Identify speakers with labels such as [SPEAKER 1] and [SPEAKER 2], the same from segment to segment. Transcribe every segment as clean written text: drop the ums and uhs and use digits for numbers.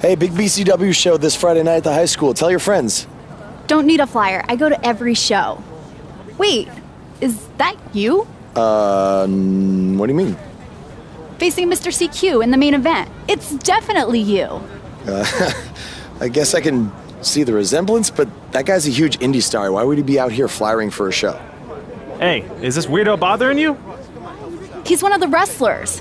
[SPEAKER 1] Hey, big BCW show this Friday night at the high school. Tell your friends.
[SPEAKER 2] Don't need a flyer. I go to every show. Wait, is that you?
[SPEAKER 1] What do you mean?
[SPEAKER 2] Facing Mr. CQ in the main event. It's definitely you.
[SPEAKER 1] I guess I can see the resemblance, but that guy's a huge indie star. Why would he be out here flyering for a show?
[SPEAKER 3] Hey, is this weirdo bothering you?
[SPEAKER 2] He's one of the wrestlers.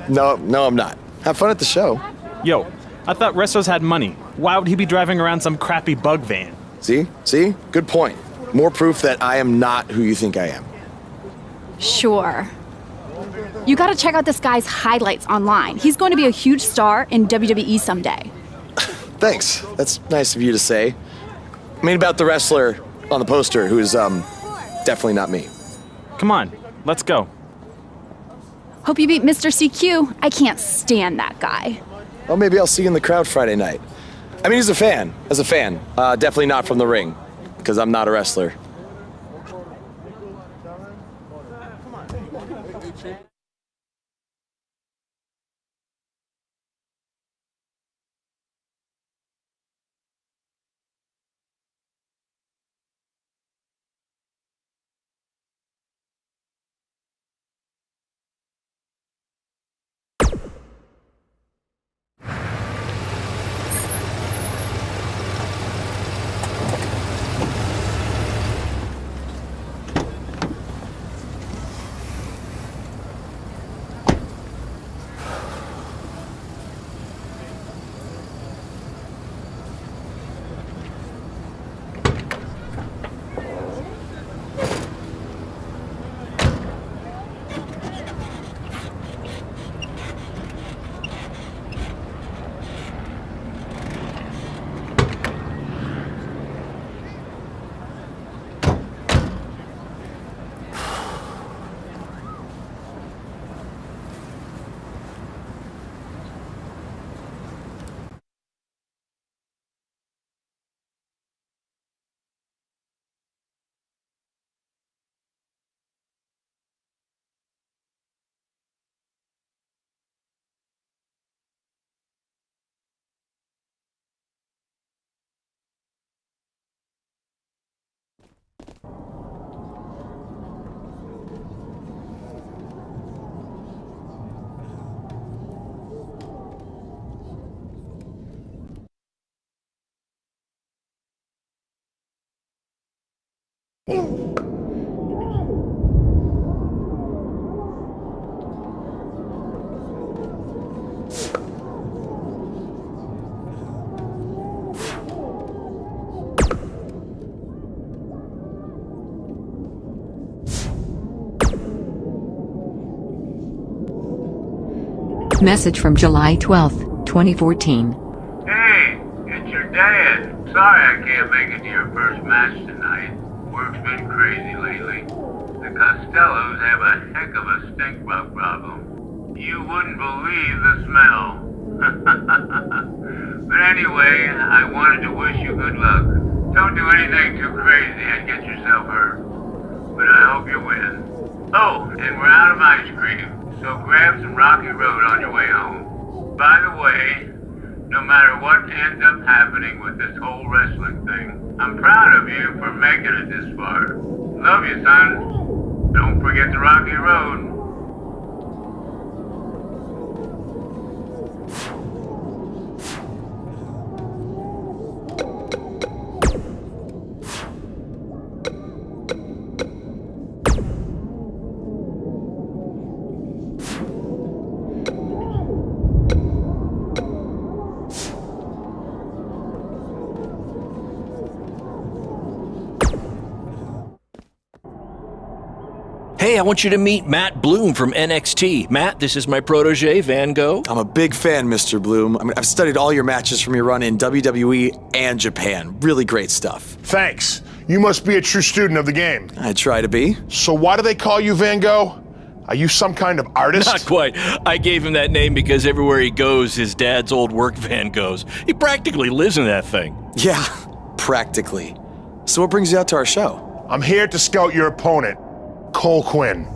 [SPEAKER 1] No, I'm not. Have fun at the show.
[SPEAKER 3] Yo, I thought wrestlers had money. Why would he be driving around some crappy bug van?
[SPEAKER 1] See? Good point. More proof that I am not who you think I am.
[SPEAKER 2] Sure. You gotta check out this guy's highlights online. He's going to be a huge star in WWE someday.
[SPEAKER 1] Thanks. That's nice of you to say. I mean about the wrestler on the poster who's, definitely not me.
[SPEAKER 3] Come on, let's go.
[SPEAKER 2] Hope you beat Mr. CQ. I can't stand that guy.
[SPEAKER 1] Well, maybe I'll see you in the crowd Friday night. I mean, as a fan. Definitely not from the ring, because I'm not a wrestler.
[SPEAKER 4] Message from July 12th, 2014.
[SPEAKER 5] Hey, it's your dad. Sorry I can't make it to your first match tonight. Work's been crazy lately. The Costellos have a heck of a stink bug problem. You wouldn't believe the smell. But anyway, I wanted to wish you good luck. Don't do anything too crazy and get yourself hurt. But I hope you win. Oh, and we're out of ice cream. So grab some Rocky Road on your way home. By the way, no matter what ends up happening with this whole wrestling thing, I'm proud of you for making it this far. Love you, son. Don't forget the Rocky Road.
[SPEAKER 6] Hey, I want you to meet Matt Bloom from NXT. Matt, this is my protege, Van Gogh.
[SPEAKER 1] I'm a big fan, Mr. Bloom. I mean, I've studied all your matches from your run in WWE and Japan. Really great stuff.
[SPEAKER 7] Thanks. You must be a true student of the game.
[SPEAKER 1] I try to be.
[SPEAKER 7] So why do they call you Van Gogh? Are you some kind of artist?
[SPEAKER 6] Not quite. I gave him that name because everywhere he goes, his dad's old work van goes. He practically lives in that thing.
[SPEAKER 1] Yeah, practically. So what brings you out to our show?
[SPEAKER 7] I'm here to scout your opponent, Cole Quinn.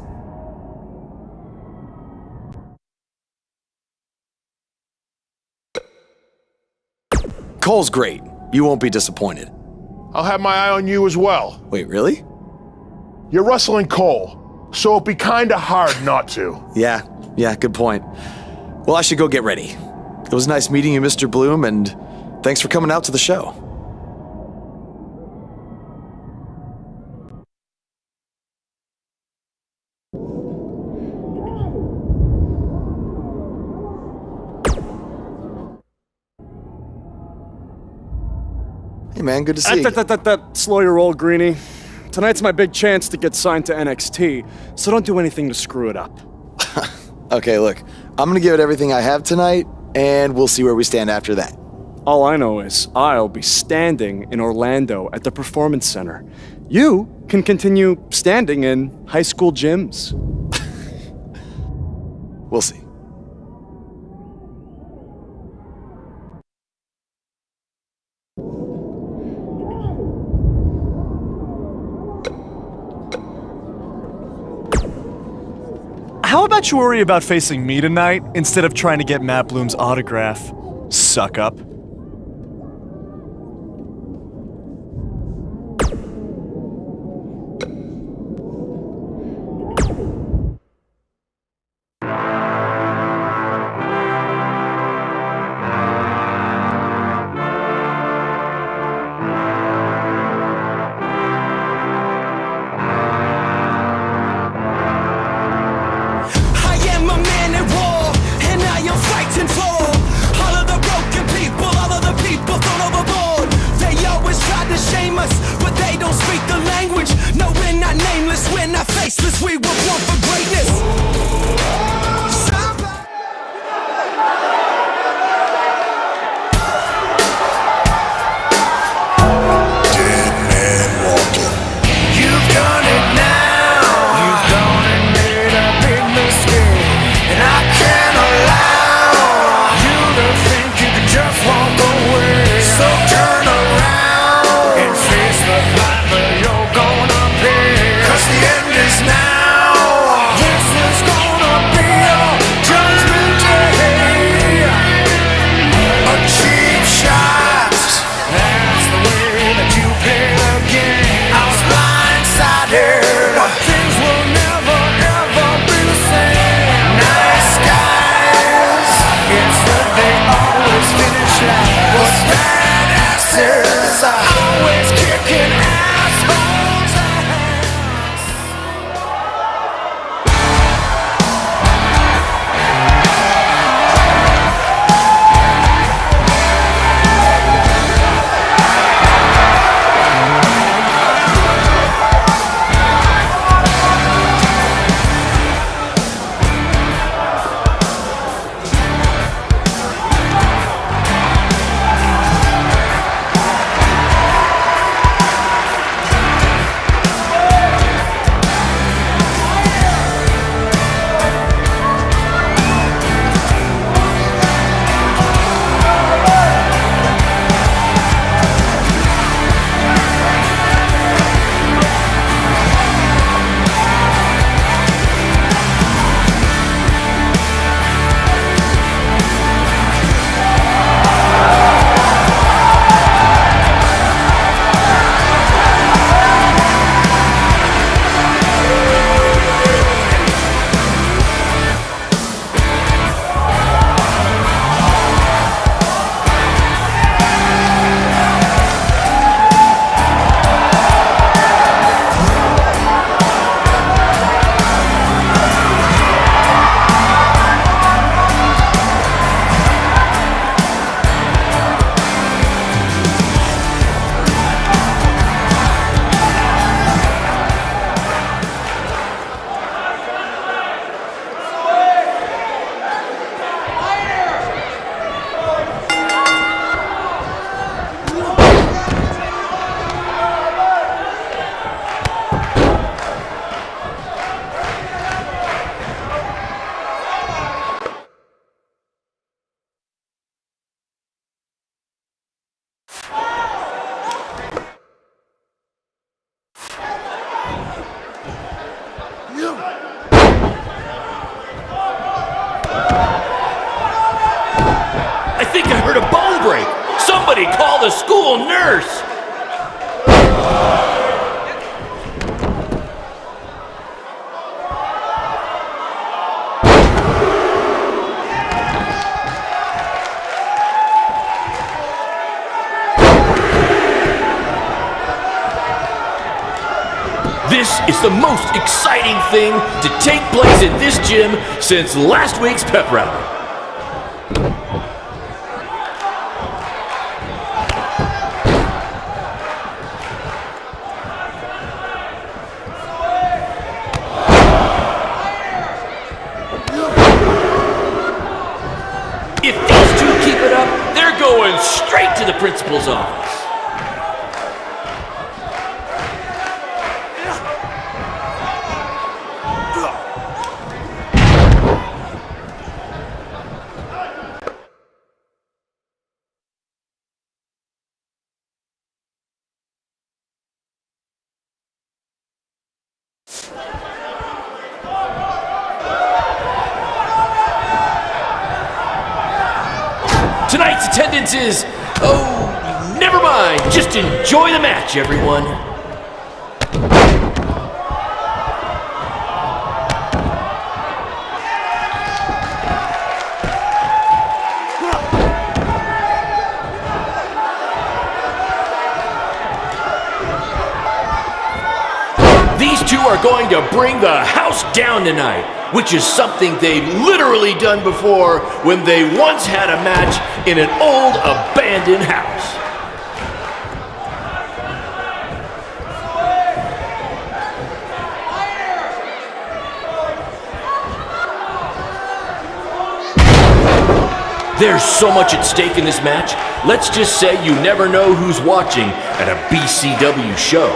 [SPEAKER 1] Cole's great. You won't be disappointed.
[SPEAKER 7] I'll have my eye on you as well.
[SPEAKER 1] Wait, really?
[SPEAKER 7] You're wrestling Cole, so it'd be kinda hard not to.
[SPEAKER 1] Yeah, good point. Well, I should go get ready. It was nice meeting you, Mr. Bloom, and thanks for coming out to the show. Hey man, good to see you.
[SPEAKER 8] Slow your roll, Greenie. Tonight's my big chance to get signed to NXT, so don't do anything to screw it up.
[SPEAKER 1] Okay, look, I'm gonna give it everything I have tonight, and we'll see where we stand after that.
[SPEAKER 8] All I know is I'll be standing in Orlando at the Performance Center. You can continue standing in high school gyms.
[SPEAKER 1] We'll see.
[SPEAKER 9] How about you worry about facing me tonight instead of trying to get Matt Bloom's autograph? Suck up.
[SPEAKER 10] The end is now.
[SPEAKER 6] This is the most exciting thing to take place in this gym since last week's pep rally. If these two keep it up, they're going straight to the principal's office. Tonight's attendance is, oh, never mind. Just enjoy the match, everyone. These two are going to bring the house down tonight, which is something they've literally done before when they once had a match in an old abandoned house. There's so much at stake in this match. Let's just say you never know who's watching at a BCW show.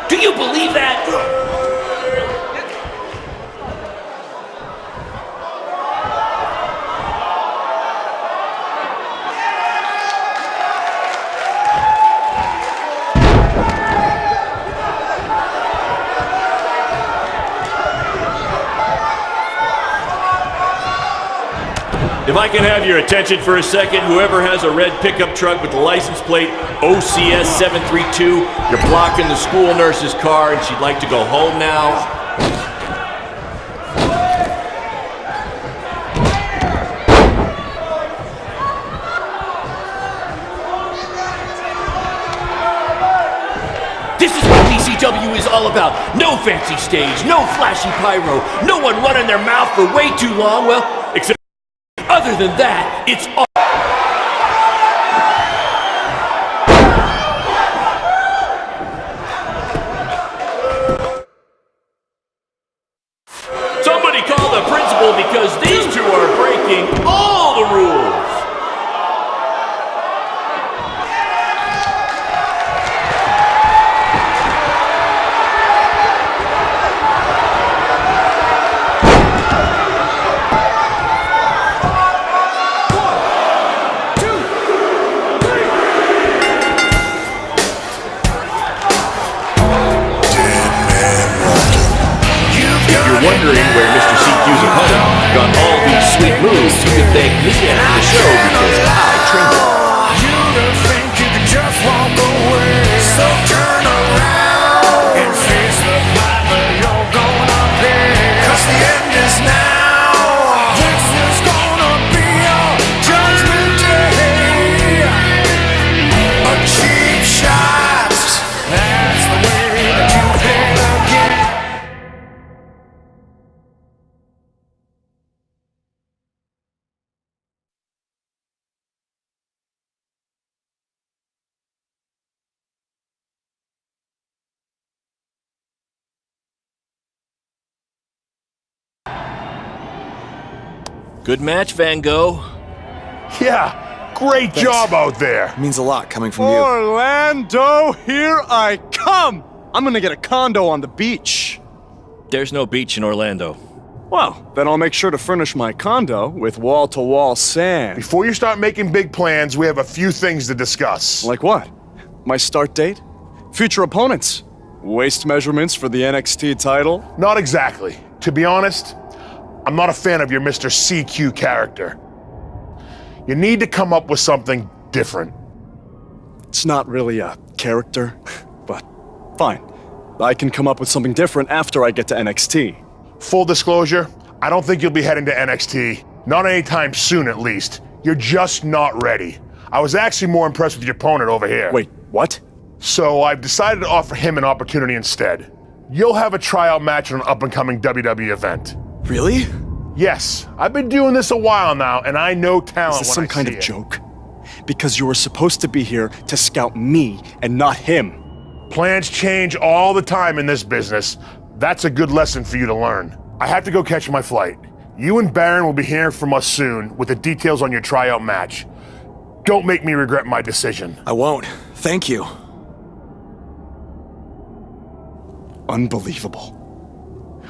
[SPEAKER 6] Do you believe that? If I can have your attention for a second, whoever has a red pickup truck with the license plate OCS 732, you're blocking the school nurse's car and she'd like to go home now. This is what BCW is all about. No fancy stage, no flashy pyro, no one running their mouth for way too long, well, except other than that, it's all. Somebody call the principal because these two are breaking all the rules. Wondering where Mr. CQ's opponent got all these sweet moves, you can thank me after the show because I trained them.
[SPEAKER 10] You don't think you can just walk away, so turn around and face the fight where you're gonna pay. 'Cause the end is now. This is gonna be your judgment day. A cheap shot, that's the way that you play the game.
[SPEAKER 6] Good match, Van Gogh.
[SPEAKER 7] Yeah, great job out there.
[SPEAKER 1] It means a lot coming from you.
[SPEAKER 8] Orlando, here I come! I'm gonna get a condo on the beach.
[SPEAKER 6] There's no beach in Orlando.
[SPEAKER 8] Well, then I'll make sure to furnish my condo with wall-to-wall sand.
[SPEAKER 7] Before you start making big plans, we have a few things to discuss.
[SPEAKER 8] Like what? My start date? future opponents. Waist measurements for the NXT title?
[SPEAKER 7] Not exactly. To be honest, I'm not a fan of your Mr. CQ character. You need to come up with something different.
[SPEAKER 8] It's not really a character, but fine. I can come up with something different after I get to NXT.
[SPEAKER 7] Full disclosure, I don't think you'll be heading to NXT. Not anytime soon, at least. You're just not ready. I was actually more impressed with your opponent over here.
[SPEAKER 8] Wait, what?
[SPEAKER 7] So I've decided to offer him an opportunity instead. You'll have a tryout match on an up-and-coming WWE event.
[SPEAKER 1] Really?
[SPEAKER 7] Yes, I've been doing this a while now, and I know talent
[SPEAKER 8] Is this
[SPEAKER 7] when
[SPEAKER 8] some kind
[SPEAKER 7] I
[SPEAKER 8] of
[SPEAKER 7] see it.
[SPEAKER 8] joke? Because you were supposed to be here to scout me and not him.
[SPEAKER 7] Plans change all the time in this business. That's a good lesson for you to learn. I have to go catch my flight. You and Barron will be hearing from us soon with the details on your tryout match. Don't make me regret my decision.
[SPEAKER 1] I won't. Thank you.
[SPEAKER 8] Unbelievable.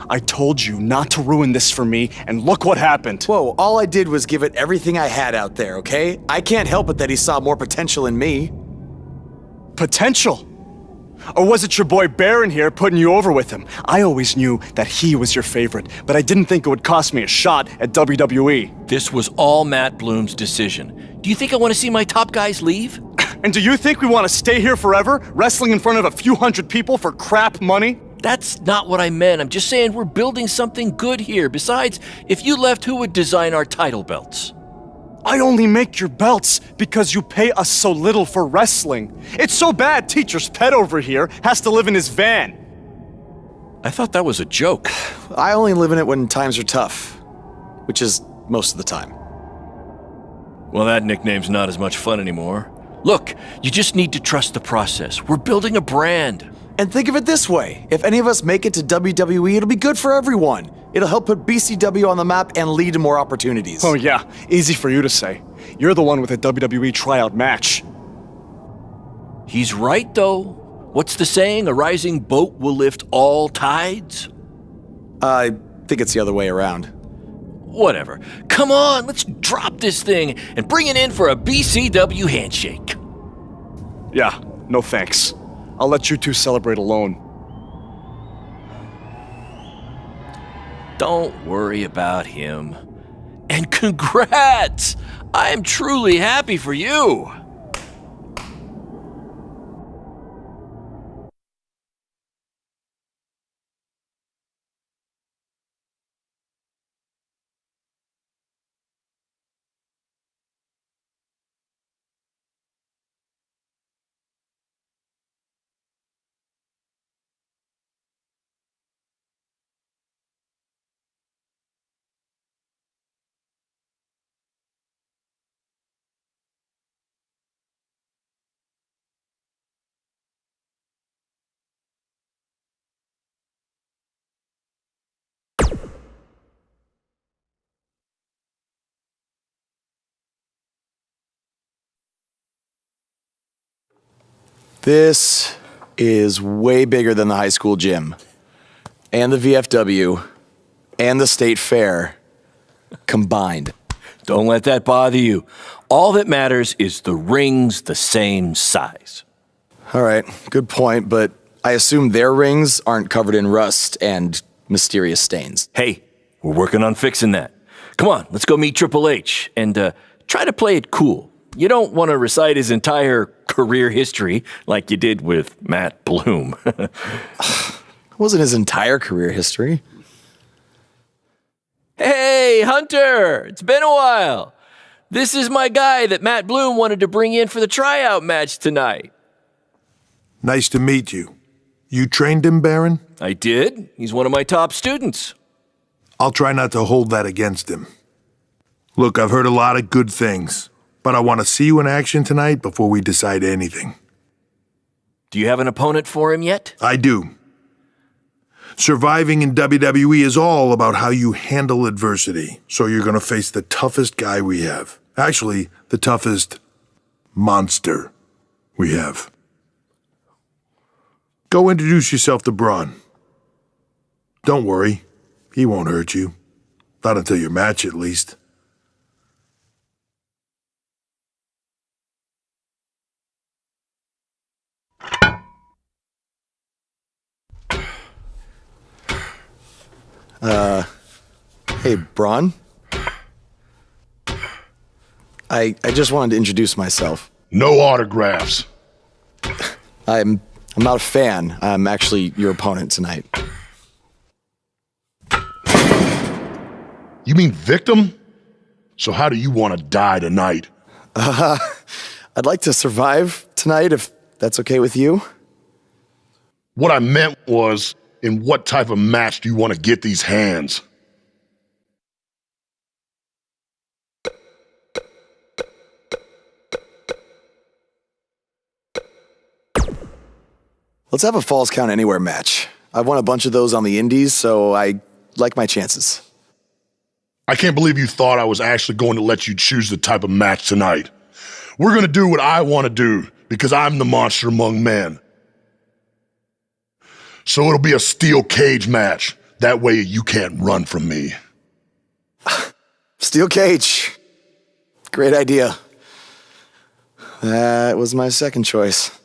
[SPEAKER 8] I told you not to ruin this for me, and look what happened.
[SPEAKER 1] Whoa, all I did was give it everything I had out there, okay? I can't help it that he saw more potential in me.
[SPEAKER 8] Potential? Or was it your boy Barron here putting you over with him? I always knew that he was your favorite, but I didn't think it would cost me a shot at WWE.
[SPEAKER 6] This was all Matt Bloom's decision. Do you think I want to see my top guys leave?
[SPEAKER 8] And do you think we want to stay here forever, wrestling in front of a few hundred people for crap money?
[SPEAKER 6] That's not what I meant. I'm just saying we're building something good here. Besides, if you left, who would design our title belts?
[SPEAKER 8] I only make your belts because you pay us so little for wrestling. It's so bad Teacher's pet over here has to live in his van.
[SPEAKER 6] I thought that was a joke.
[SPEAKER 1] I only live in it when times are tough, which is most of the time.
[SPEAKER 6] Well, that nickname's not as much fun anymore. Look, you just need to trust the process. We're building a brand.
[SPEAKER 1] And think of it this way, if any of us make it to WWE, it'll be good for everyone. It'll help put BCW on the map and lead to more opportunities.
[SPEAKER 8] Oh yeah, easy for you to say. You're the one with a WWE tryout match.
[SPEAKER 6] He's right, though. What's the saying? A rising boat will lift all tides?
[SPEAKER 1] I think it's the other way around.
[SPEAKER 6] Whatever. Come on, let's drop this thing and bring it in for a BCW handshake.
[SPEAKER 8] Yeah, no thanks. I'll let you two celebrate alone.
[SPEAKER 6] Don't worry about him. And congrats! I am truly happy for you.
[SPEAKER 1] This is way bigger than the high school gym, and the VFW, and the state fair combined.
[SPEAKER 6] Don't let that bother you. All that matters is the ring's the same size.
[SPEAKER 1] All right, good point, but I assume their rings aren't covered in rust and mysterious stains.
[SPEAKER 6] Hey, we're working on fixing that. Come on, let's go meet Triple H and try to play it cool. You don't want to recite his entire career history like you did with Matt Bloom.
[SPEAKER 1] It wasn't his entire career history.
[SPEAKER 6] Hey, Hunter! It's been a while. This is my guy that Matt Bloom wanted to bring in for the tryout match tonight.
[SPEAKER 11] Nice to meet you. You trained him, Barron?
[SPEAKER 6] I did. He's one of my top students.
[SPEAKER 11] I'll try not to hold that against him. Look, I've heard a lot of good things, but I want to see you in action tonight before we decide anything.
[SPEAKER 6] Do you have an opponent for him yet?
[SPEAKER 11] I do. Surviving in WWE is all about how you handle adversity, so you're going to face the toughest guy we have. Actually, the toughest monster we have. Go introduce yourself to Braun. Don't worry, he won't hurt you. Not until your match, at least.
[SPEAKER 1] Hey, Braun? I just wanted to introduce myself.
[SPEAKER 11] No autographs.
[SPEAKER 1] I'm not a fan. I'm actually your opponent tonight.
[SPEAKER 11] You mean victim? So how do you want to die tonight?
[SPEAKER 1] I'd like to survive tonight if that's okay with you.
[SPEAKER 11] What I meant was, in what type of match do you want to get these hands?
[SPEAKER 1] Let's have a Falls Count Anywhere match. I've won a bunch of those on the indies, so I like my chances.
[SPEAKER 11] I can't believe you thought I was actually going to let you choose the type of match tonight. We're going to do what I want to do, because I'm the monster among men. So it'll be a steel cage match. That way you can't run from me.
[SPEAKER 1] Steel cage. Great idea. That was my second choice.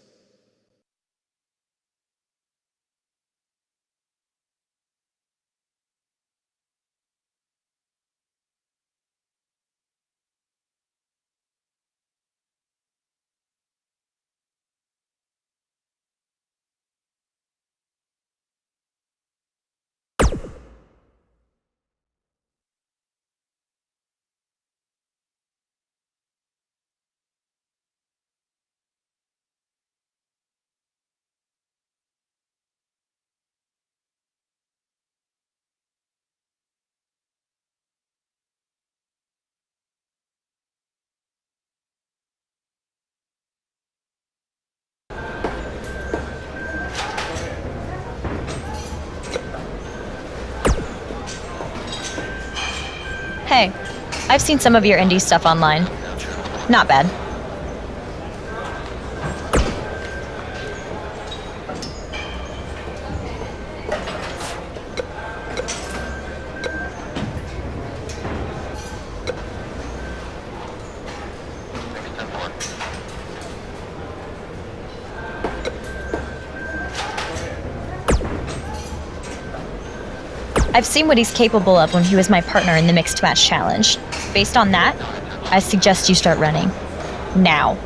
[SPEAKER 12] Hey, I've seen some of your indie stuff online. Not bad. I've seen what he's capable of when he was my partner in the Mixed Match Challenge. Based on that, I suggest you start running. Now.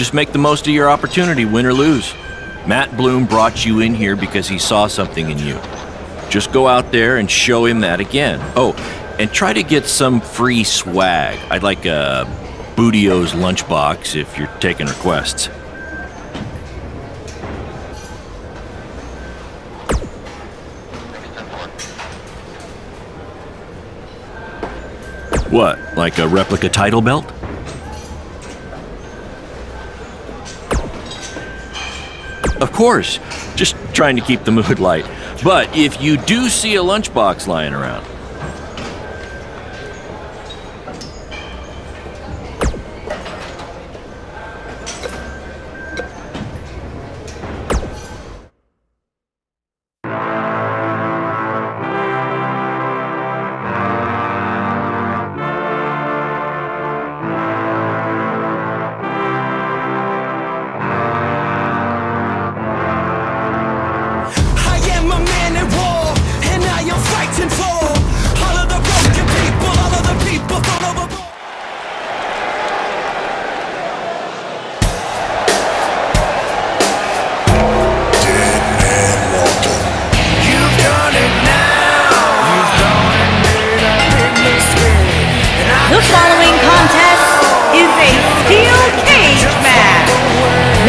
[SPEAKER 6] Just make the most of your opportunity, win or lose. Matt Bloom brought you in here because he saw something in you. Just go out there and show him that again. Oh, and try to get some free swag. I'd like a Bootio's lunchbox if you're taking requests. What, like a replica title belt? Of course, just trying to keep the mood light. But if you do see a lunchbox lying around,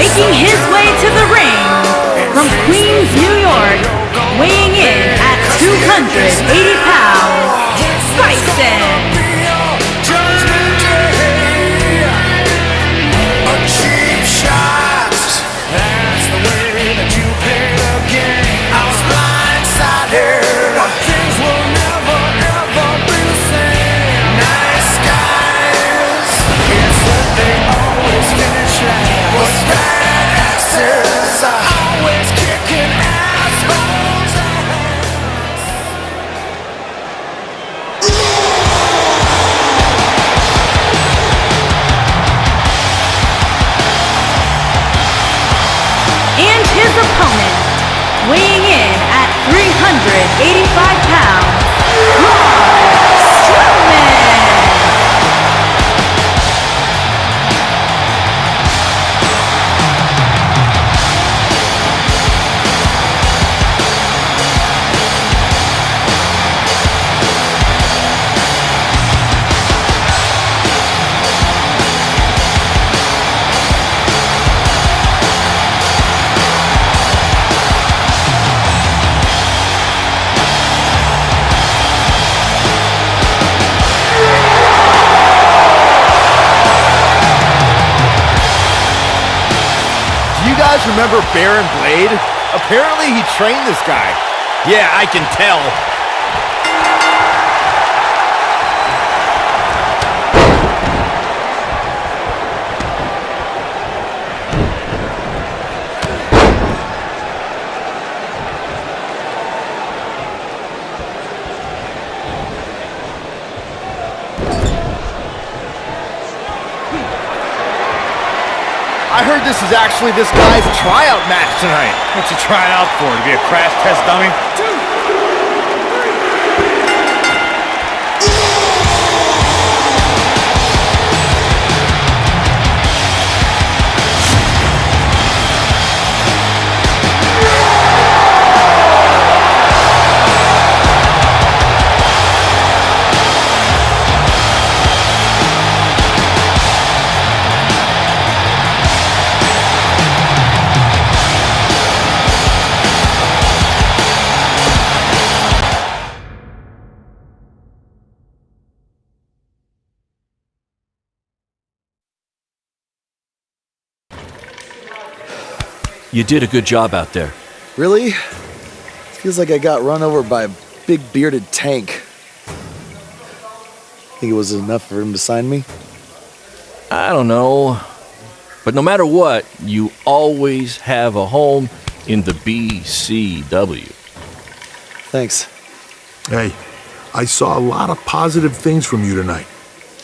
[SPEAKER 13] making his way to the ring from Queens, New York, weighing in at 280 pounds, Bison. Weighing in at 385 pounds,
[SPEAKER 14] Remember Barron Blade? Apparently he trained this guy.
[SPEAKER 6] yeah, I can tell.
[SPEAKER 14] I heard this is actually this guy's tryout match tonight.
[SPEAKER 15] What's he trying out for? To be a crash test dummy?
[SPEAKER 6] You did a good job out there.
[SPEAKER 1] Really? Feels like I got run over by a big bearded tank. Think it was enough for him to sign me?
[SPEAKER 6] I don't know. But no matter what, you always have a home in the BCW.
[SPEAKER 1] Thanks.
[SPEAKER 11] Hey, I saw a lot of positive things from you tonight.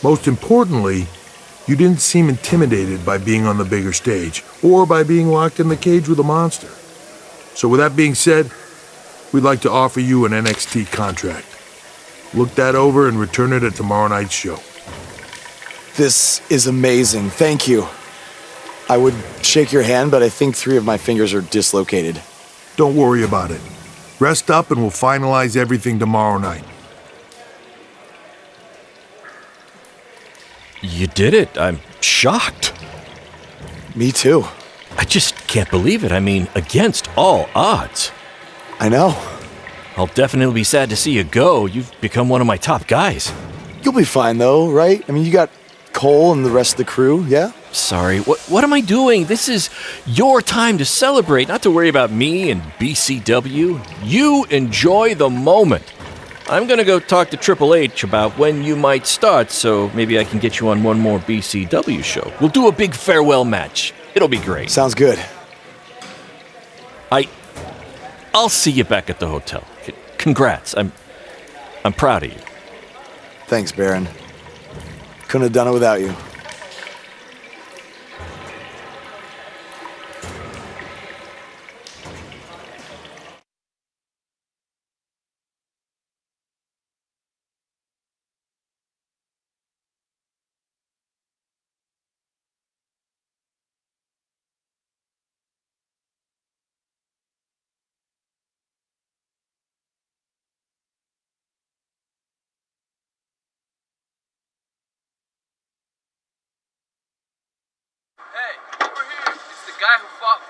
[SPEAKER 11] Most importantly, you didn't seem intimidated by being on the bigger stage or by being locked in the cage with a monster. So with that being said, we'd like to offer you an NXT contract. Look that over and return it at tomorrow night's show.
[SPEAKER 1] This is amazing. Thank you. I would shake your hand, but I think 3 of my fingers are dislocated.
[SPEAKER 11] Don't worry about it. Rest up and we'll finalize everything tomorrow night.
[SPEAKER 6] You did it. I'm shocked.
[SPEAKER 1] Me too.
[SPEAKER 6] I just can't believe it. I mean, against all odds.
[SPEAKER 1] I know.
[SPEAKER 6] I'll definitely be sad to see you go. You've become one of my top guys.
[SPEAKER 1] You'll be fine though, right? I mean, you got Cole and the rest of the crew, yeah?
[SPEAKER 6] Sorry, what am I doing? This is your time to celebrate, not to worry about me and BCW. You enjoy the moment. I'm gonna go talk to Triple H about when you might start, so maybe I can get you on one more BCW show. We'll do a big farewell match. It'll be great.
[SPEAKER 1] Sounds good.
[SPEAKER 6] I'll see you back at the hotel. Congrats. I'm proud of you.
[SPEAKER 1] Thanks, Barron. Couldn't have done it without you.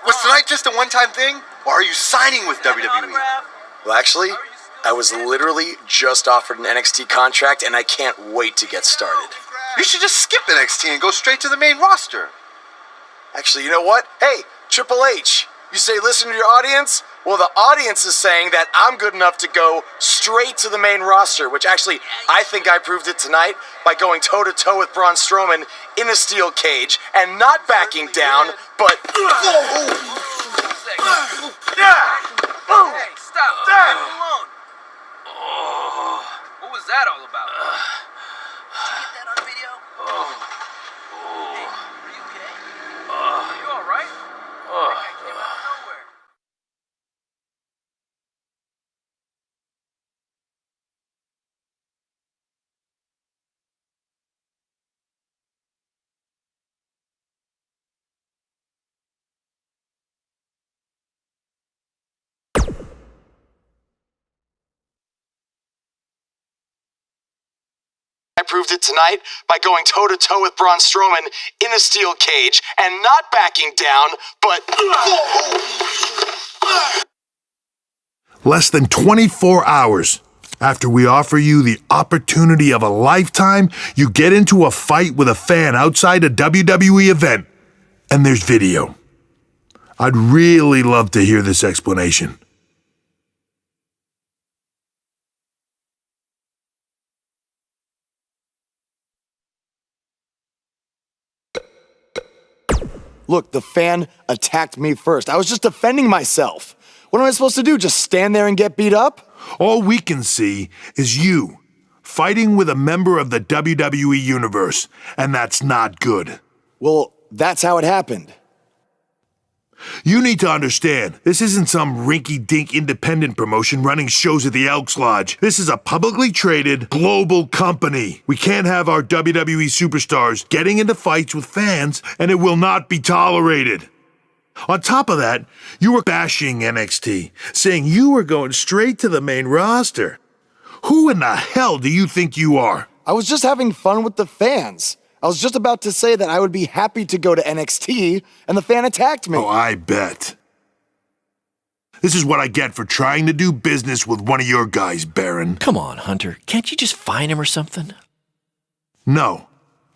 [SPEAKER 14] Was tonight just a one-time thing, or are you signing with WWE?
[SPEAKER 1] Well, actually, I was literally just offered an NXT contract, and I can't wait to get started.
[SPEAKER 14] You should just skip NXT and go straight to the main roster.
[SPEAKER 1] Actually, you know what? Hey, Triple H, you say listen to your audience? Well, the audience is saying that I'm good enough to go straight to the main roster, which actually, I think I proved it tonight by going toe-to-toe with Braun Strowman in a steel cage and not backing down, but...
[SPEAKER 16] Hey, stop. Leave him alone. What was that all about? Did you get that on video? Hey, are you okay? Are you all right? That came out of nowhere.
[SPEAKER 1] I proved it tonight by going toe-to-toe with Braun Strowman in a steel cage and not backing down, but...
[SPEAKER 11] Less than 24 hours after we offer you the opportunity of a lifetime, you get into a fight with a fan outside a WWE event, and there's video. I'd really love to hear this explanation.
[SPEAKER 1] Look, the fan attacked me first. I was just defending myself. What am I supposed to do? Just stand there and get beat up?
[SPEAKER 11] All we can see is you fighting with a member of the WWE Universe, and that's not good.
[SPEAKER 1] Well, that's how it happened.
[SPEAKER 11] You need to understand, this isn't some rinky-dink independent promotion running shows at the Elks Lodge. This is a publicly traded global company. We can't have our WWE superstars getting into fights with fans, and it will not be tolerated. On top of that, you were bashing NXT, saying you were going straight to the main roster. Who in the hell do you think you are?
[SPEAKER 1] I was just having fun with the fans. I was just about to say that I would be happy to go to NXT, and the fan attacked me.
[SPEAKER 11] Oh, I bet. This is what I get for trying to do business with one of your guys, Barron.
[SPEAKER 6] Come on, Hunter. Can't you just fine him or something?
[SPEAKER 11] No,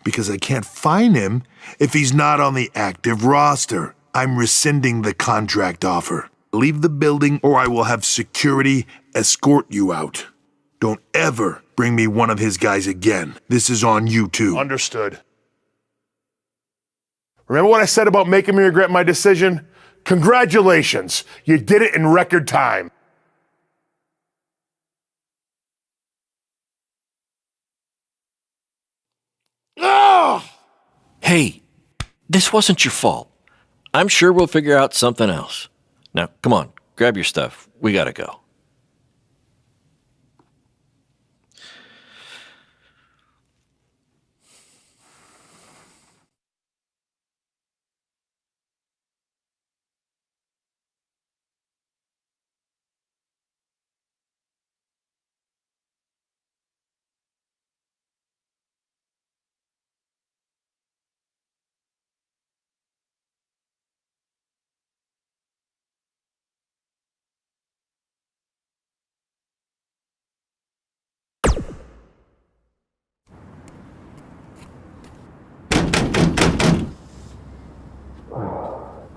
[SPEAKER 11] because I can't fine him if he's not on the active roster. I'm rescinding the contract offer. Leave the building or I will have security escort you out. Don't ever bring me one of his guys again. This is on you too.
[SPEAKER 7] Understood. Remember what I said about making me regret my decision? Congratulations, you did it in record time.
[SPEAKER 6] Hey, this wasn't your fault. I'm sure we'll figure out something else. Now, come on, grab your stuff. We gotta go.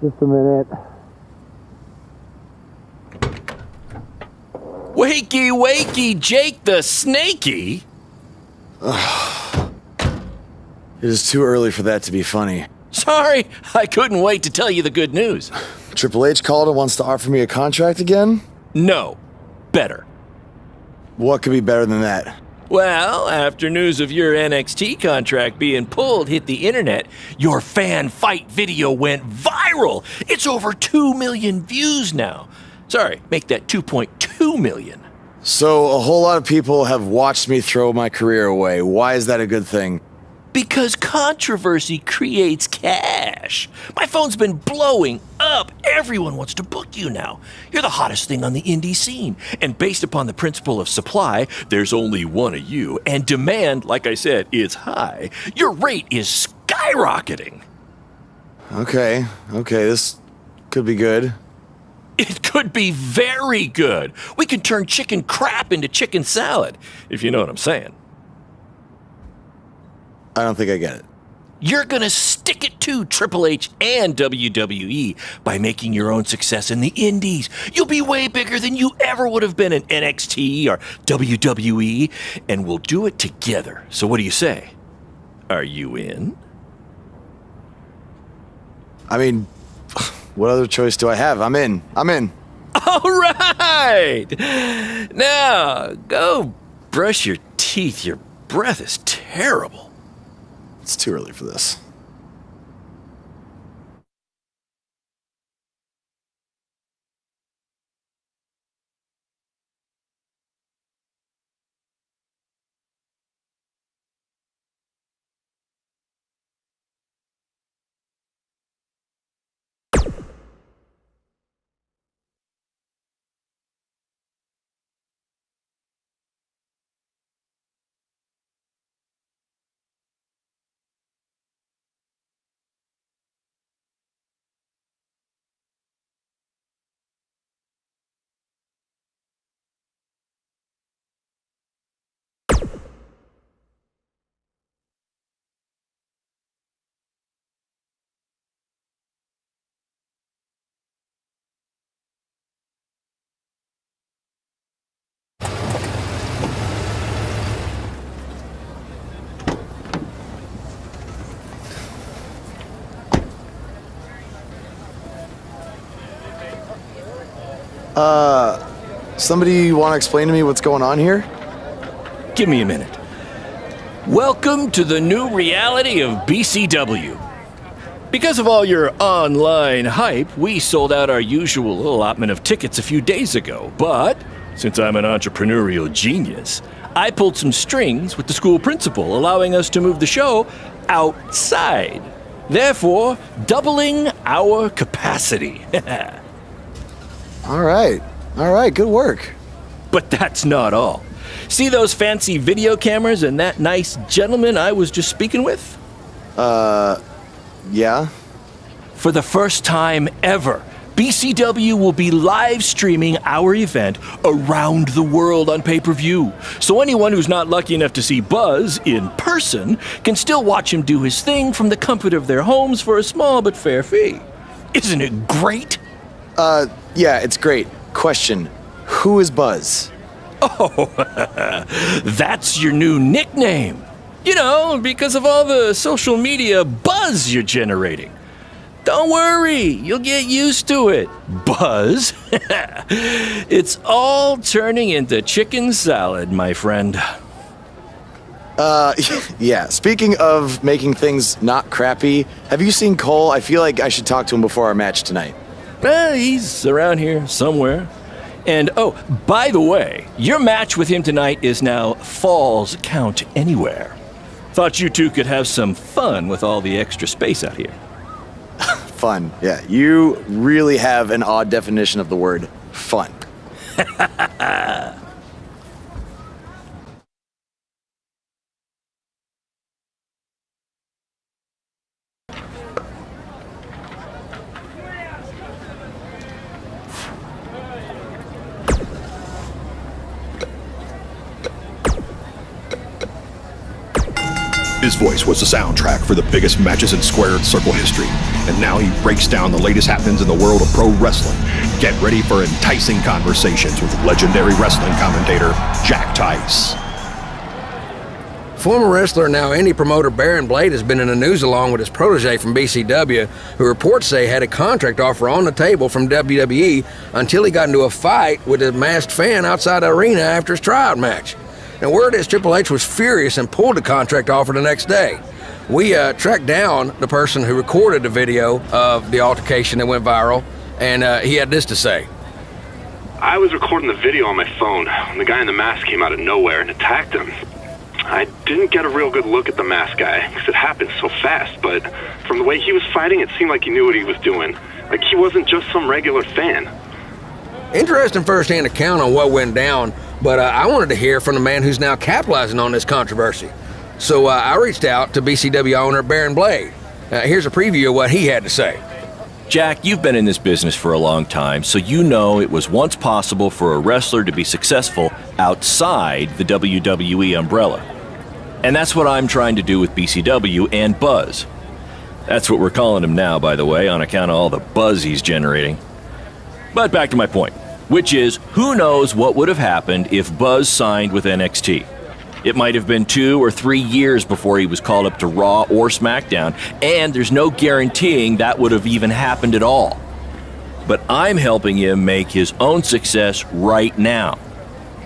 [SPEAKER 17] Just a minute.
[SPEAKER 6] Wakey, wakey, Jake the Snakey!
[SPEAKER 1] It is too early for that to be funny.
[SPEAKER 6] Sorry, I couldn't wait to tell you the good news.
[SPEAKER 1] Triple H called and wants to offer me a contract again?
[SPEAKER 6] No. Better.
[SPEAKER 1] What could be better than that?
[SPEAKER 6] Well, after news of your NXT contract being pulled hit the internet, your fan fight video went viral. It's over 2 million views now. Sorry, make that 2.2 million.
[SPEAKER 1] So a whole lot of people have watched me throw my career away. Why is that a good thing?
[SPEAKER 6] Because controversy creates cash. My phone's been blowing up. Everyone wants to book you now. You're the hottest thing on the indie scene. And based upon the principle of supply, there's only one of you. And demand, like I said, is high. Your rate is skyrocketing.
[SPEAKER 1] Okay, this could be good.
[SPEAKER 6] It could be very good. We can turn chicken crap into chicken salad, if you know what I'm saying.
[SPEAKER 1] I don't think I get it.
[SPEAKER 6] You're gonna stick it to Triple H and WWE by making your own success in the indies. You'll be way bigger than you ever would have been in NXT or WWE, and we'll do it together. So what do you say? Are you in?
[SPEAKER 1] I mean, what other choice do I have? I'm in.
[SPEAKER 6] All right! Now, go brush your teeth. Your breath is terrible.
[SPEAKER 1] It's too early for this. Somebody want to explain to me what's going on here?
[SPEAKER 6] Give me a minute. Welcome to the new reality of BCW. Because of all your online hype, we sold out our usual allotment of tickets a few days ago. But since I'm an entrepreneurial genius, I pulled some strings with the school principal, allowing us to move the show outside, therefore doubling our capacity.
[SPEAKER 1] All right, good work.
[SPEAKER 6] But that's not all. See those fancy video cameras and that nice gentleman I was just speaking with?
[SPEAKER 1] Yeah?
[SPEAKER 6] For the first time ever, BCW will be live streaming our event around the world on pay-per-view. So anyone who's not lucky enough to see Buzz in person can still watch him do his thing from the comfort of their homes for a small but fair fee. Isn't it great?
[SPEAKER 1] Yeah, it's great. Question, who is Buzz?
[SPEAKER 6] Oh, that's your new nickname. You know, because of all the social media buzz you're generating. Don't worry, you'll get used to it. Buzz? It's all turning into chicken salad, my friend.
[SPEAKER 1] Yeah, speaking of making things not crappy, have you seen Cole? I feel like I should talk to him before our match tonight.
[SPEAKER 6] He's around here somewhere. And oh, by the way, your match with him tonight is now Falls Count Anywhere. Thought you two could have some fun with all the extra space out here.
[SPEAKER 1] Fun, yeah. You really have an odd definition of the word fun.
[SPEAKER 17] His voice was the soundtrack for the biggest matches in squared circle history, and now he breaks down the latest happenings in the world of pro wrestling. Get ready for enticing conversations with legendary wrestling commentator Jack Tice.
[SPEAKER 18] Former wrestler, now indie promoter Barron Blade has been in the news along with his protege from BCW, who reports say had a contract offer on the table from WWE until he got into a fight with a masked fan outside the arena after his tryout match. Now, word is Triple H was furious and pulled the contract offer the next day. We tracked down the person who recorded the video of the altercation that went viral, and he had this to say.
[SPEAKER 19] I was recording the video on my phone when the guy in the mask came out of nowhere and attacked him. I didn't get a real good look at the masked guy because it happened so fast, but from the way he was fighting, it seemed like he knew what he was doing. Like he wasn't just some regular fan.
[SPEAKER 18] Interesting first-hand account on what went down, but I wanted to hear from the man who's now capitalizing on this controversy. So I reached out to BCW owner Barron Blade. Here's a preview of what he had to say.
[SPEAKER 6] Jack, you've been in this business for a long time, so you know it was once possible for a wrestler to be successful outside the WWE umbrella. And that's what I'm trying to do with BCW and Buzz. That's what we're calling him now, by the way, on account of all the buzz he's generating. But back to my point, which is, who knows what would have happened if Buzz signed with NXT? It might have been 2 or 3 years before he was called up to Raw or SmackDown, and there's no guaranteeing that would have even happened at all. But I'm helping him make his own success right now.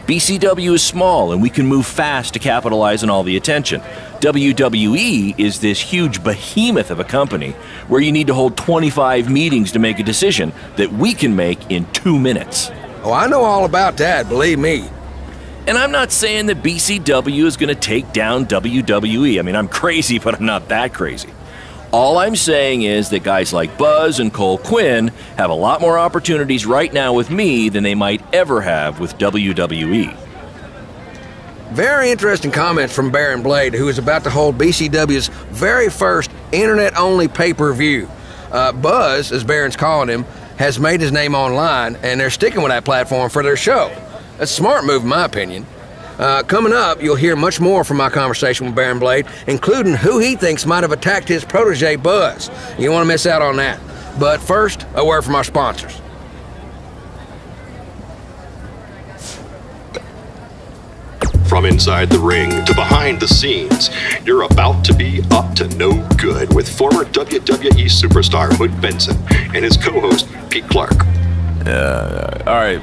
[SPEAKER 6] BCW is small, and we can move fast to capitalize on all the attention. WWE is this huge behemoth of a company where you need to hold 25 meetings to make a decision that we can make in 2 minutes.
[SPEAKER 18] Oh, I know all about that, believe me.
[SPEAKER 6] And I'm not saying that BCW is going to take down WWE. I mean, I'm crazy, but I'm not that crazy. All I'm saying is that guys like Buzz and Cole Quinn have a lot more opportunities right now with me than they might ever have with WWE.
[SPEAKER 18] Very interesting comments from Barron Blade, who is about to hold BCW's very first internet-only pay-per-view. Buzz, as Barron's calling him, has made his name online, and they're sticking with that platform for their show. That's a smart move, in my opinion. Coming up, you'll hear much more from my conversation with Barron Blade, including who he thinks might have attacked his protege, Buzz. You don't want to miss out on that. But first, a word from our sponsors.
[SPEAKER 17] From inside the ring to behind the scenes, you're about to be up to no good with former WWE superstar Hood Benson and his co-host Pete Clark.
[SPEAKER 20] All right,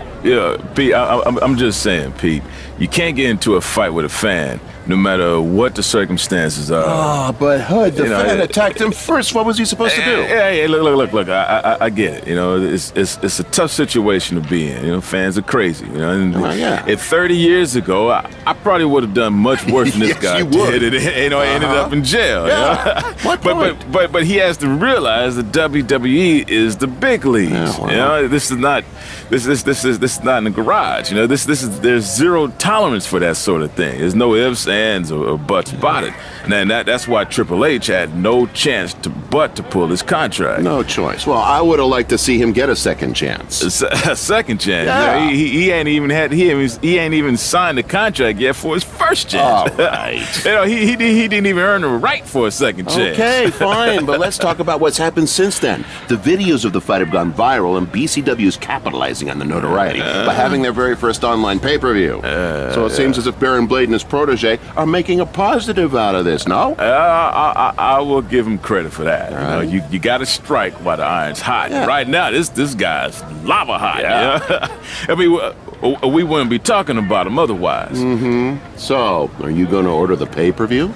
[SPEAKER 20] Pete, I'm just saying, Pete, you can't get into a fight with a fan, no matter what the circumstances are.
[SPEAKER 21] Oh, but Hood, the fan attacked him first. What was he supposed to do?
[SPEAKER 20] Hey, look, I get it. You know, it's a tough situation to be in. You know, fans are crazy. You know, and if 30 years ago, I probably would have done much worse than this guy did. And, I ended up in jail.
[SPEAKER 21] Yeah.
[SPEAKER 20] You know? But he has to realize that WWE is the big leagues.
[SPEAKER 21] Yeah, well.
[SPEAKER 20] You know, this is not in the garage. You know, there's zero tolerance for that sort of thing. There's no ifs, ands, or buts about it. And that's why Triple H had no chance to pull his contract.
[SPEAKER 21] No choice. Well, I would have liked to see him get a second chance.
[SPEAKER 20] A second chance.
[SPEAKER 21] Yeah.
[SPEAKER 20] You know, he ain't even signed the contract yet for his first chance.
[SPEAKER 21] All right.
[SPEAKER 20] You know, he didn't even earn the right for a second chance.
[SPEAKER 21] Okay, fine, but let's talk about what's happened since then. The videos of the fight have gone viral, and BCW is capitalizing on the notoriety by having their very first online pay-per-view. So it seems as if Barron Blade and his protege are making a positive out of this, no?
[SPEAKER 20] I will give him credit for that.
[SPEAKER 21] Right.
[SPEAKER 20] You know, you got to strike while the iron's hot.
[SPEAKER 21] Yeah.
[SPEAKER 20] Right now, this guy's lava hot.
[SPEAKER 21] Yeah.
[SPEAKER 20] You know? I mean, we wouldn't be talking about him otherwise.
[SPEAKER 21] Mm-hmm. So, are you going to order the pay-per-view?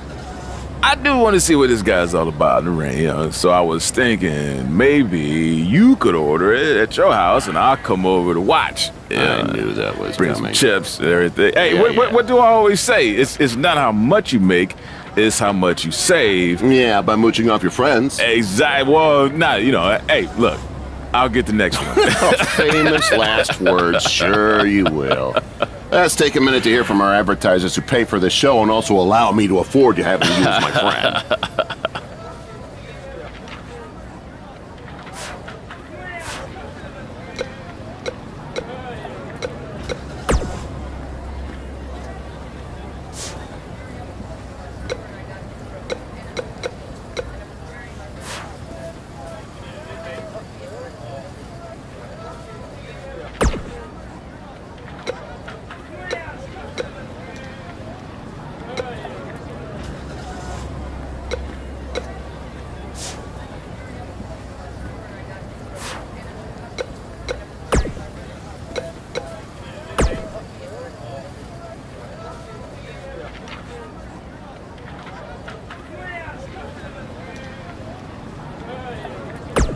[SPEAKER 20] I do want to see what this guy's all about in the ring, you know. So I was thinking maybe you could order it at your house and I'll come over to watch.
[SPEAKER 21] I knew that was
[SPEAKER 20] bring
[SPEAKER 21] coming.
[SPEAKER 20] some chips and everything. Hey, what do I always say? It's not how much you make, it's how much you save.
[SPEAKER 21] Yeah, by mooching off your friends.
[SPEAKER 20] Exactly. Well, hey, look, I'll get the next one.
[SPEAKER 21] Famous last words. Sure you will. Let's take a minute to hear from our advertisers who pay for this show and also allow me to afford to have them use my friend.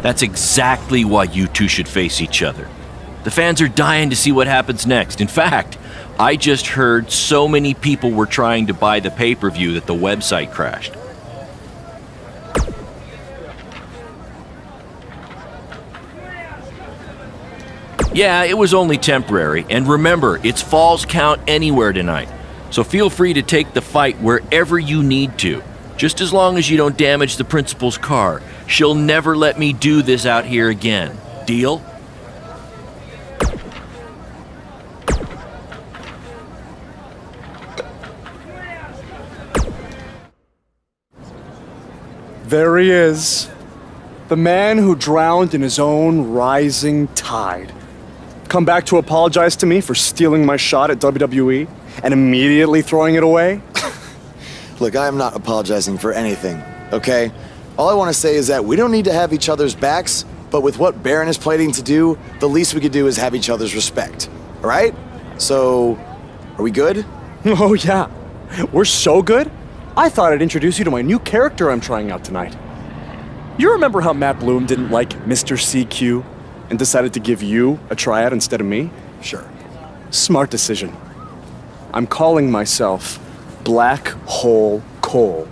[SPEAKER 6] That's exactly why you two should face each other. The fans are dying to see what happens next. In fact, I just heard so many people were trying to buy the pay-per-view that the website crashed. Yeah, it was only temporary, and remember, it's Falls Count Anywhere tonight. So feel free to take the fight wherever you need to, just as long as you don't damage the principal's car. She'll never let me do this out here again. Deal?
[SPEAKER 8] There he is. The man who drowned in his own rising tide. Come back to apologize to me for stealing my shot at WWE and immediately throwing it away?
[SPEAKER 1] Look, I am not apologizing for anything, okay? All I want to say is that we don't need to have each other's backs, but with what Barron is planning to do, the least we could do is have each other's respect, all right? So, are we good?
[SPEAKER 8] Oh, yeah. We're so good? I thought I'd introduce you to my new character I'm trying out tonight. You remember how Matt Bloom didn't like Mr. CQ and decided to give you a tryout instead of me?
[SPEAKER 1] Sure.
[SPEAKER 8] Smart decision. I'm calling myself Black Hole Cole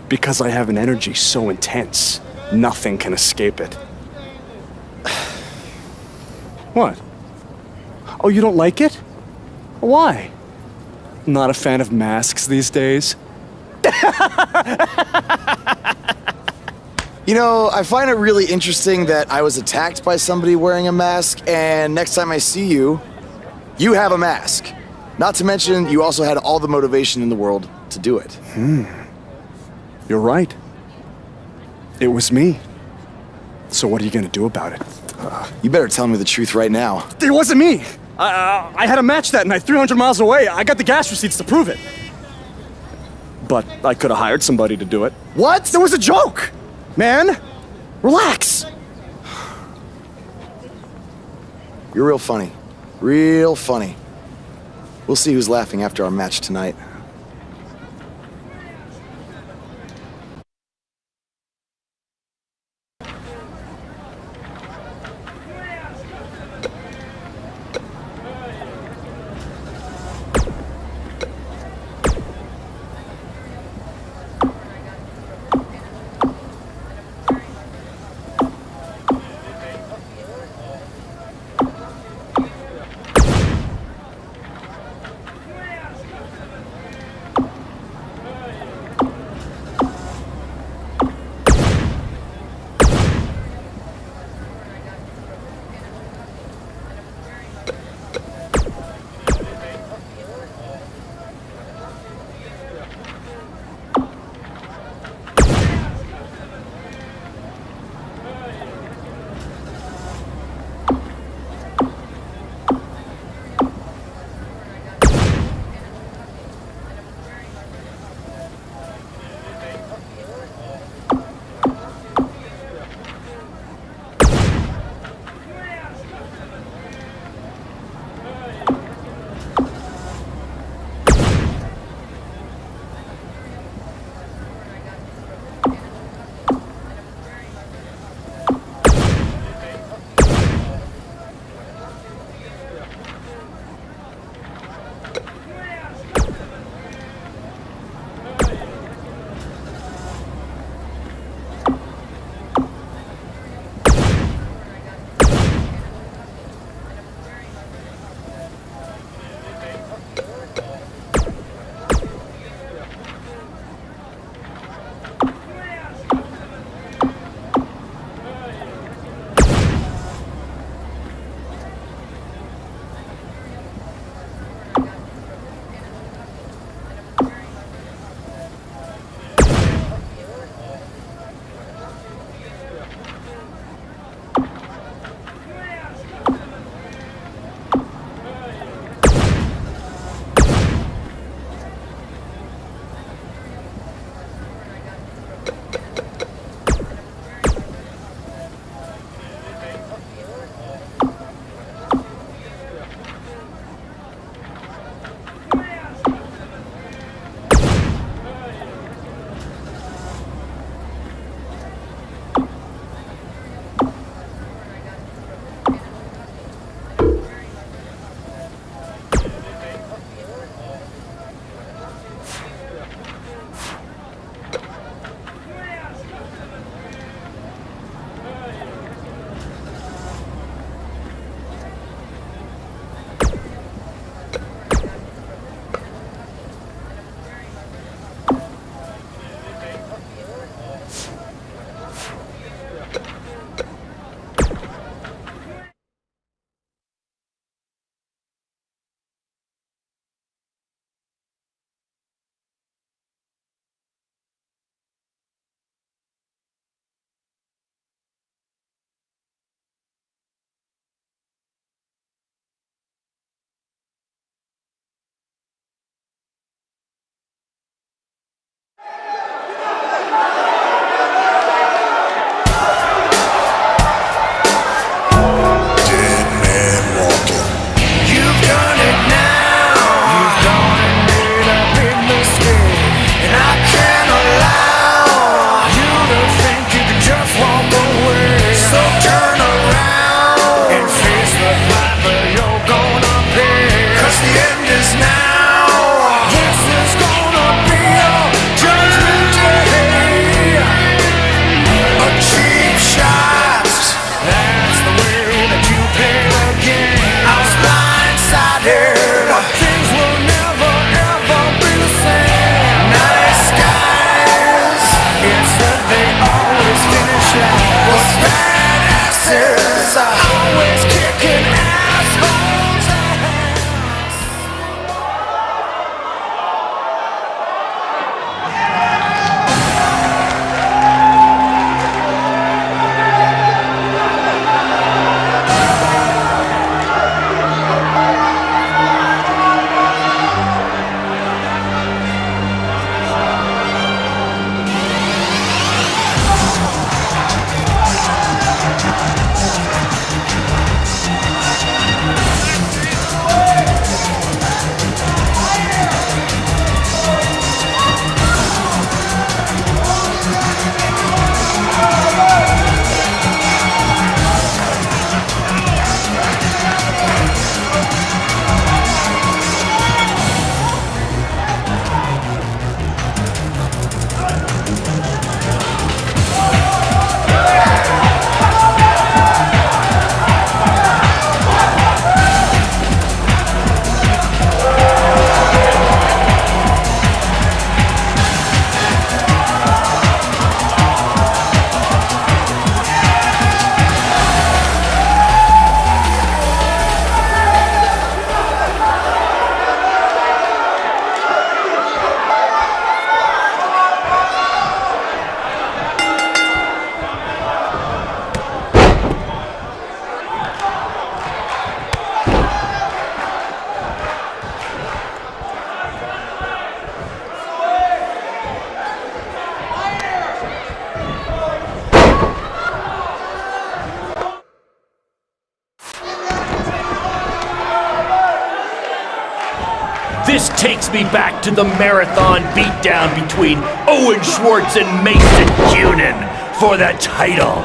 [SPEAKER 8] because I have an energy so intense, nothing can escape it. What? Oh, you don't like it? Why? Not a fan of masks these days?
[SPEAKER 1] You know, I find it really interesting that I was attacked by somebody wearing a mask, and next time I see you, you have a mask. Not to mention, you also had all the motivation in the world to do it.
[SPEAKER 8] You're right. It was me. So what are you gonna do about it?
[SPEAKER 1] You better tell me the truth right now.
[SPEAKER 8] It wasn't me! I had a match that night, 300 miles away. I got the gas receipts to prove it. But I could have hired somebody to do it.
[SPEAKER 1] What?
[SPEAKER 8] There was a joke! Man, relax.
[SPEAKER 1] You're real funny. Real funny. We'll see who's laughing after our match tonight.
[SPEAKER 6] This takes me back to the marathon beatdown between Owen Schwartz and Mason Cunin for the title.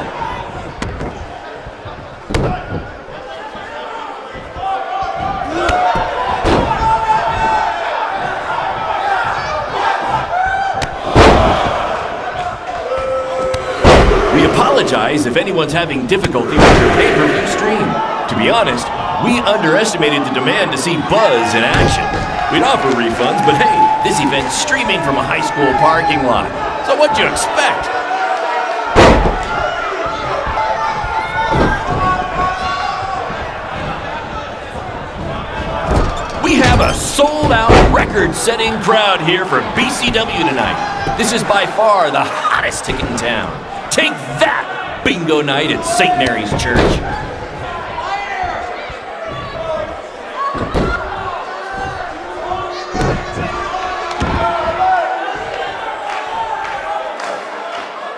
[SPEAKER 6] We apologize if anyone's having difficulty with your pay-per-view stream. To be honest, we underestimated the demand to see Buzz in action. We'd offer refunds, but hey, this event's streaming from a high school parking lot. So what'd you expect? We have a sold-out, record-setting crowd here for BCW tonight. This is by far the hottest ticket in town. Take that, bingo night at St. Mary's Church.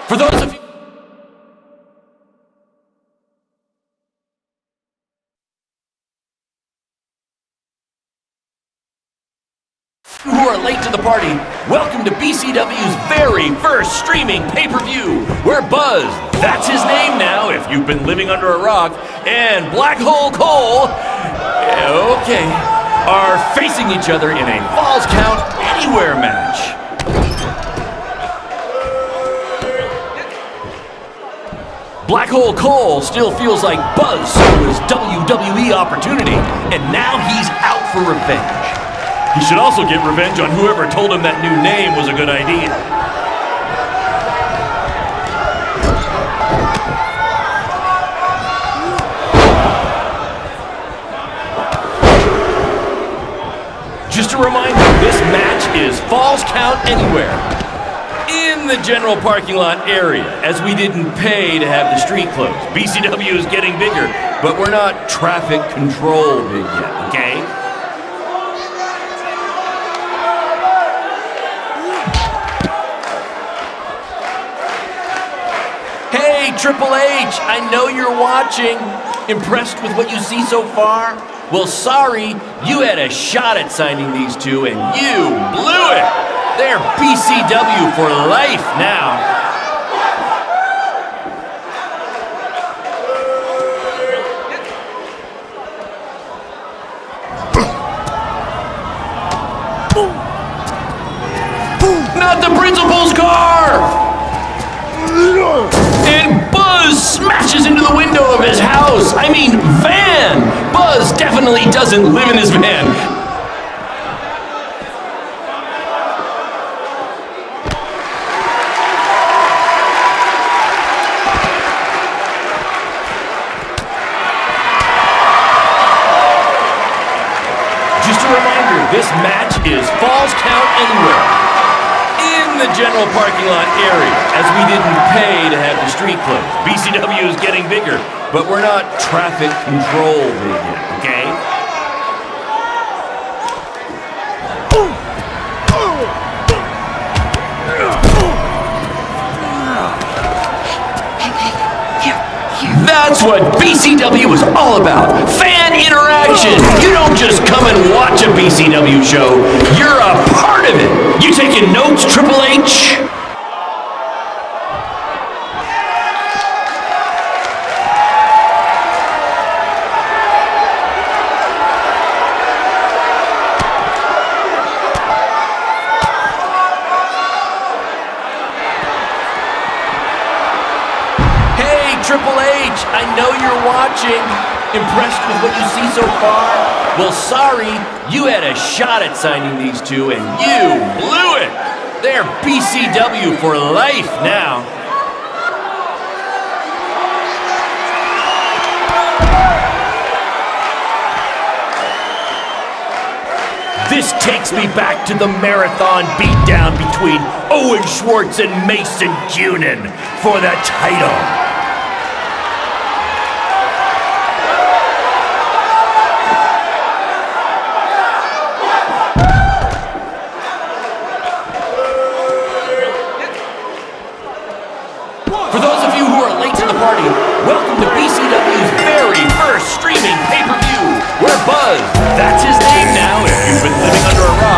[SPEAKER 6] For those of you who are late to the party, welcome to BCW's very first streaming pay-per-view, where Buzz, that's his name now if you've been living under a rock, and Black Hole Cole, okay, are facing each other in a Falls Count Anywhere match. Black Hole Cole still feels like Buzz stole his WWE opportunity, and now he's out for revenge. He should also get revenge on whoever told him that new name was a good idea. Just a reminder, this match is Falls Count Anywhere. In the general parking lot area, as we didn't pay to have the street closed. BCW is getting bigger, but we're not traffic control big yet, okay? Hey, Triple H, I know you're watching. Impressed with what you see so far? Well, sorry, you had a shot at signing these two, and you blew it. They're BCW for life now. Not the principal's car! And Buzz smashes into the window of his house. I mean, van! Buzz definitely doesn't live in his van. This match is Falls Count Anywhere. In the general parking lot area, as we didn't pay to have the street closed. BCW is getting bigger, but we're not traffic control big yet, okay? That's what BCW is all about. Fan interaction. You don't just come and watch a BCW show. You're a part of it. You taking notes, Triple H? Triple H, I know you're watching. Impressed with what you see so far? Well, sorry, you had a shot at signing these two, and you blew it. They're BCW for life now. This takes me back to the marathon beatdown between Owen Schwartz and Mason Cunin for the title. For those of you who are late to the party, welcome to BCW's very first streaming pay-per-view, where Buzz, that's his name now if you've been living under a rock,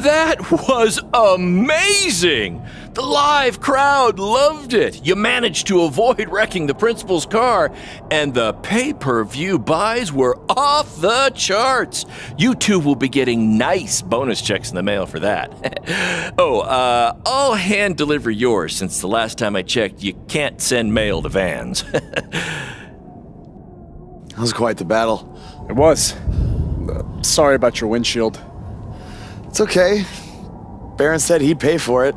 [SPEAKER 6] That was amazing! The live crowd loved it. You managed to avoid wrecking the principal's car, and the pay-per-view buys were off the charts. You two will be getting nice bonus checks in the mail for that. I'll hand deliver yours since the last time I checked, you can't send mail to vans.
[SPEAKER 8] That was quite the battle. It was. Sorry about your windshield.
[SPEAKER 3] It's okay. Barron said he'd pay for it.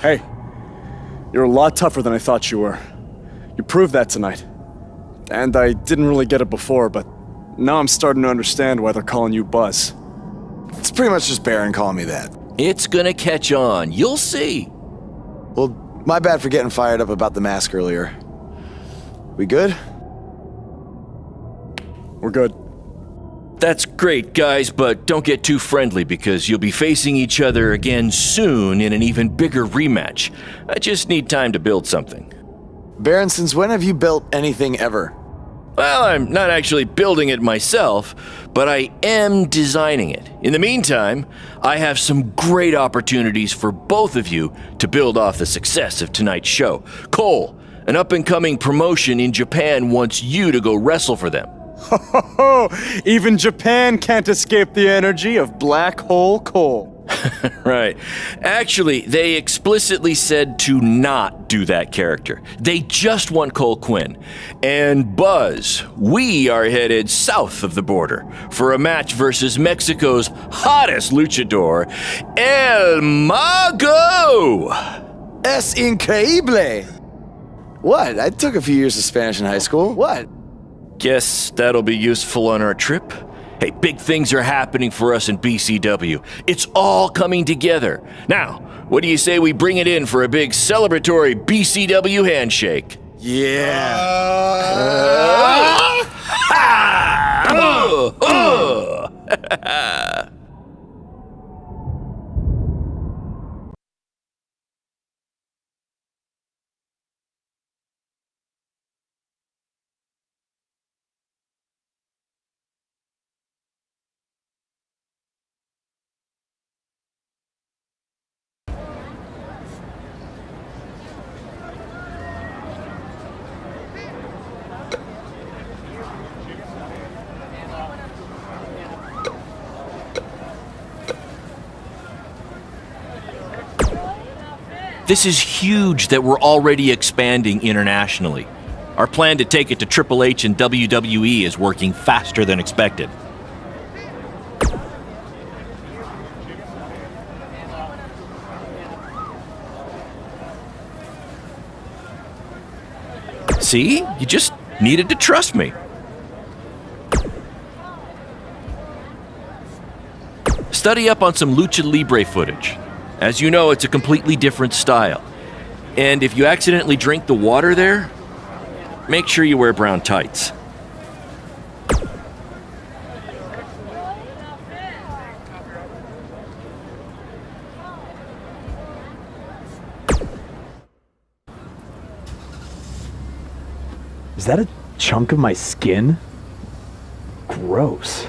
[SPEAKER 8] Hey, you're a lot tougher than I thought you were. You proved that tonight. And I didn't really get it before, but now I'm starting to understand why they're calling you Buzz.
[SPEAKER 3] It's pretty much just Barron calling me that.
[SPEAKER 6] It's gonna catch on. You'll see.
[SPEAKER 3] Well, my bad for getting fired up about the mask earlier. We good?
[SPEAKER 8] We're good.
[SPEAKER 6] That's great, guys, but don't get too friendly because you'll be facing each other again soon in an even bigger rematch. I just need time to build something.
[SPEAKER 3] Barron, since when have you built anything ever?
[SPEAKER 6] Well, I'm not actually building it myself, but I am designing it. In the meantime, I have some great opportunities for both of you to build off the success of tonight's show. Cole, an up-and-coming promotion in Japan wants you to go wrestle for them.
[SPEAKER 8] Ho ho ho! Even Japan can't escape the energy of Black Hole Cole.
[SPEAKER 6] Right. Actually, they explicitly said to not do that character. They just want Cole Quinn. And Buzz, we are headed south of the border for a match versus Mexico's hottest luchador, El Mago!
[SPEAKER 3] Es increíble! What? I took a few years of Spanish in high school. What?
[SPEAKER 6] Guess that'll be useful on our trip. Hey, big things are happening for us in BCW. It's all coming together. Now, what do you say we bring it in for a big celebratory BCW handshake?
[SPEAKER 3] Yeah.
[SPEAKER 6] This is huge that we're already expanding internationally. Our plan to take it to Triple H and WWE is working faster than expected. See? You just needed to trust me. Study up on some Lucha Libre footage. As you know, it's a completely different style. And if you accidentally drink the water there, make sure you wear brown tights.
[SPEAKER 22] Is that a chunk of my skin? Gross.